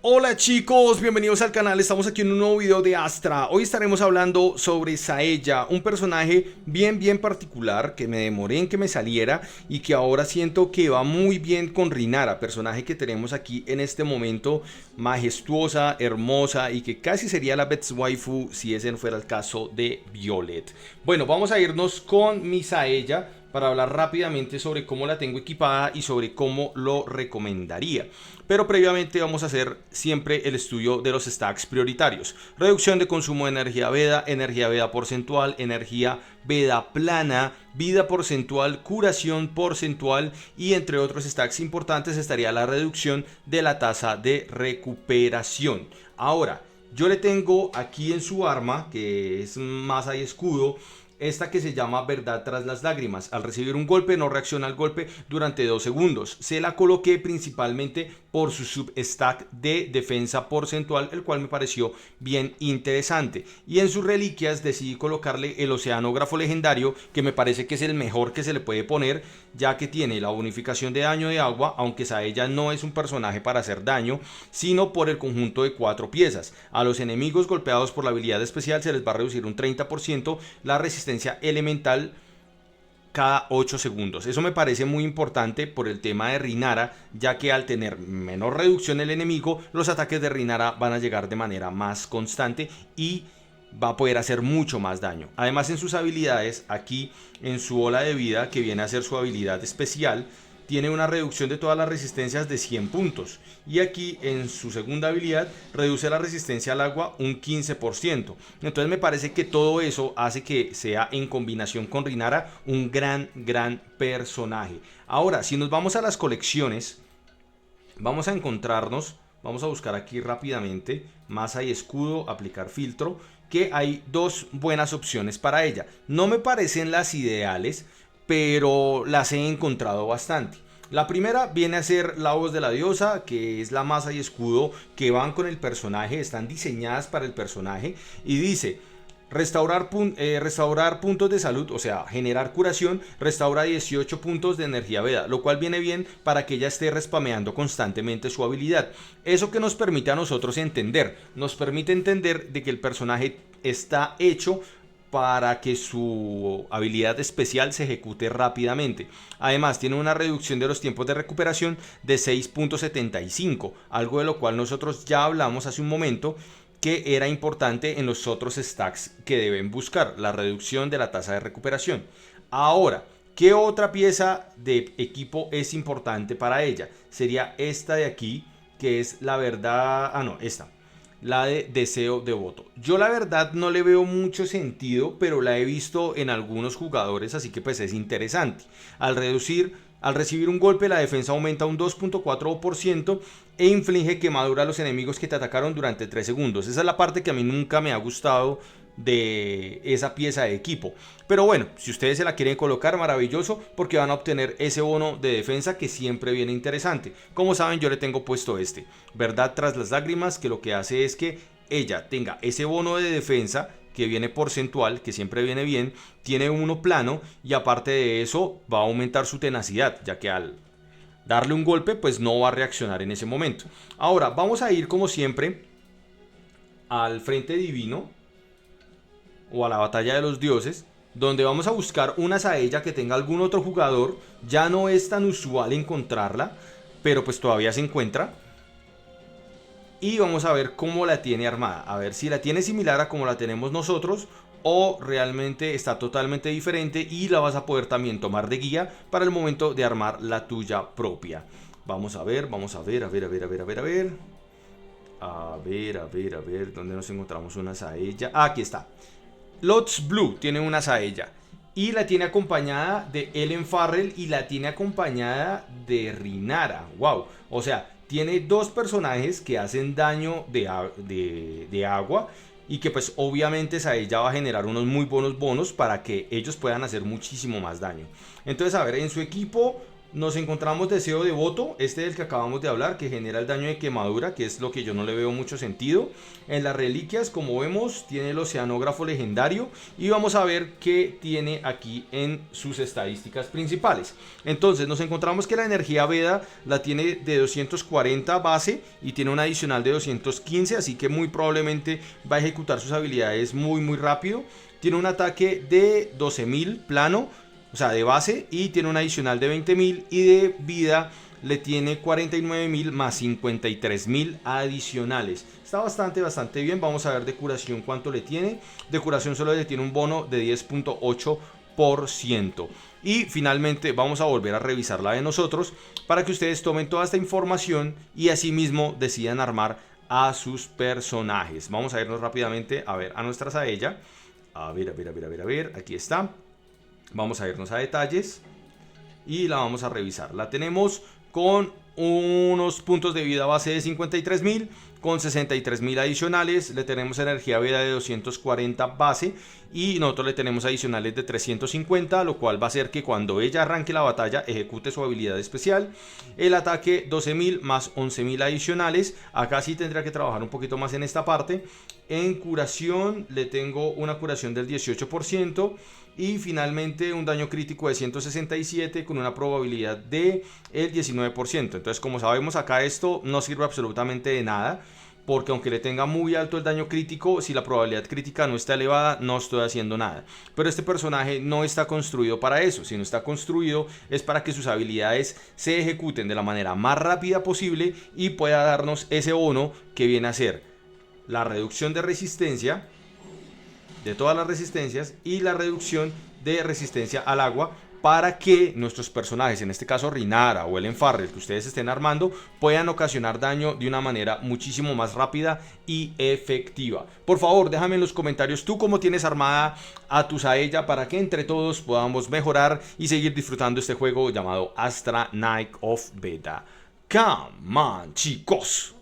Hola chicos, bienvenidos al canal, estamos aquí en un nuevo video de Astra. Hoy estaremos hablando sobre Saella, un personaje bien particular que me demoré en que me saliera y que ahora siento que va muy bien con Rinara, personaje que tenemos aquí en este momento, majestuosa, hermosa y que casi sería la Best Waifu si ese no fuera el caso de Violet. Bueno, vamos a irnos con mi Saella para hablar rápidamente sobre cómo la tengo equipada y sobre cómo lo recomendaría. Pero previamente vamos a hacer siempre el estudio de los stacks prioritarios. Reducción de consumo de energía Veda porcentual, energía Veda plana, vida porcentual, curación porcentual y entre otros stacks importantes estaría la reducción de la tasa de recuperación. Ahora, yo le tengo aquí en su arma, que es masa y escudo, esta que se llama verdad tras las lágrimas. Al recibir un golpe no reacciona al golpe durante 2 segundos. Se la coloqué principalmente por su substack de defensa porcentual, el cual me pareció bien interesante. Y en sus reliquias decidí colocarle el oceanógrafo legendario, que me parece que es el mejor que se le puede poner, ya que tiene la bonificación de daño de agua, aunque Saella no es un personaje para hacer daño, sino por el conjunto de 4 piezas. A los enemigos golpeados por la habilidad especial se les va a reducir un 30% la resistencia elemental cada 8 segundos. Eso me parece muy importante por el tema de Rinara, ya que al tener menor reducción el enemigo, los ataques de Rinara van a llegar de manera más constante y va a poder hacer mucho más daño. Además, en sus habilidades, aquí en su ola de vida, que viene a ser su habilidad especial, tiene una reducción de todas las resistencias de 100 puntos. Y aquí en su segunda habilidad reduce la resistencia al agua un 15%. Entonces me parece que todo eso hace que sea en combinación con Rinara un gran personaje. Ahora, si nos vamos a las colecciones, vamos a encontrarnos, vamos a buscar aquí rápidamente, masa y escudo, aplicar filtro, que hay dos buenas opciones para ella. No me parecen las ideales, pero las he encontrado bastante. La primera viene a ser la voz de la diosa, que es la masa y escudo que van con el personaje, están diseñadas para el personaje y dice: restaurar puntos de salud, o sea, generar curación, restaura 18 puntos de energía Veda, lo cual viene bien para que ella esté respameando constantemente su habilidad. Eso que nos permite a nosotros entender, nos permite entender de que el personaje está hecho para que su habilidad especial se ejecute rápidamente. Además, tiene una reducción de los tiempos de recuperación de 6.75, algo de lo cual nosotros ya hablamos hace un momento, que era importante en los otros stacks que deben buscar, la reducción de la tasa de recuperación. Ahora, ¿qué otra pieza de equipo es importante para ella? Sería esta de aquí, que es la verdad, esta, la de deseo devoto. Yo la verdad no le veo mucho sentido, pero la he visto en algunos jugadores, así que pues es interesante. Al recibir un golpe, la defensa aumenta un 2.4% e inflige quemadura a los enemigos que te atacaron durante 3 segundos. Esa es la parte que a mí nunca me ha gustado de esa pieza de equipo. Pero bueno, si ustedes se la quieren colocar, maravilloso, porque van a obtener ese bono de defensa que siempre viene interesante. Como saben, yo le tengo puesto este, verdad tras las lágrimas, que lo que hace es que ella tenga ese bono de defensa que viene porcentual, que siempre viene bien, tiene uno plano y aparte de eso va a aumentar su tenacidad, ya que al darle un golpe pues no va a reaccionar en ese momento. Ahora vamos a ir como siempre al frente divino o a la batalla de los dioses, donde vamos a buscar una Saella que tenga algún otro jugador. Ya no es tan usual encontrarla, pero pues todavía se encuentra. Y vamos a ver cómo la tiene armada, a ver si la tiene similar a como la tenemos nosotros o realmente está totalmente diferente y la vas a poder también tomar de guía para el momento de armar la tuya propia. Vamos a ver, a ver, ¿dónde nos encontramos una Saella? Aquí está. Lots Blue tiene una Saella y la tiene acompañada de Ellen Farrell y la tiene acompañada de Rinara. Wow, o sea, tiene dos personajes que hacen daño de agua y que pues obviamente Saella va a generar unos muy buenos bonos para que ellos puedan hacer muchísimo más daño. Entonces, a ver, en su equipo Nos encontramos Deseo Devoto, este del que acabamos de hablar, que genera el daño de quemadura, que es lo que yo no le veo mucho sentido. En las reliquias, como vemos, tiene el Oceanógrafo Legendario y vamos a ver qué tiene aquí en sus estadísticas principales. Entonces nos encontramos que la energía Veda la tiene de 240 base y tiene un adicional de 215, así que muy probablemente va a ejecutar sus habilidades muy rápido. Tiene un ataque de 12.000 plano, o sea, de base, y tiene un adicional de 20.000 y de vida le tiene 49.000 más 53.000 adicionales. Está bastante bien. Vamos a ver de curación cuánto le tiene. De curación solo le tiene un bono de 10.8%. Y finalmente vamos a volver a revisar la de nosotros para que ustedes tomen toda esta información y asimismo decidan armar a sus personajes. Vamos a irnos rápidamente a ver a nuestra Saella. A ver, aquí está. Vamos a irnos a detalles y la vamos a revisar. La tenemos con unos puntos de vida base de 53.000, con 63.000 adicionales. Le tenemos energía vida de 240 base y nosotros le tenemos adicionales de 350, lo cual va a hacer que cuando ella arranque la batalla ejecute su habilidad especial. El ataque 12.000 más 11.000 adicionales. Acá sí tendría que trabajar un poquito más en esta parte. En curación le tengo una curación del 18%. Y finalmente un daño crítico de 167 con una probabilidad de el 19%. Entonces, como sabemos, acá esto no sirve absolutamente de nada, porque aunque le tenga muy alto el daño crítico, si la probabilidad crítica no está elevada, no estoy haciendo nada. Pero este personaje no está construido para eso. Si no está construido es para que sus habilidades se ejecuten de la manera más rápida posible y pueda darnos ese bono que viene a ser la reducción de resistencia de todas las resistencias y la reducción de resistencia al agua, para que nuestros personajes, en este caso Reinara o el Farrell que ustedes estén armando, puedan ocasionar daño de una manera muchísimo más rápida y efectiva. Por favor, déjame en los comentarios tú cómo tienes armada a tu Saella para que entre todos podamos mejorar y seguir disfrutando este juego llamado Astra Knight of Veda. Come on, chicos.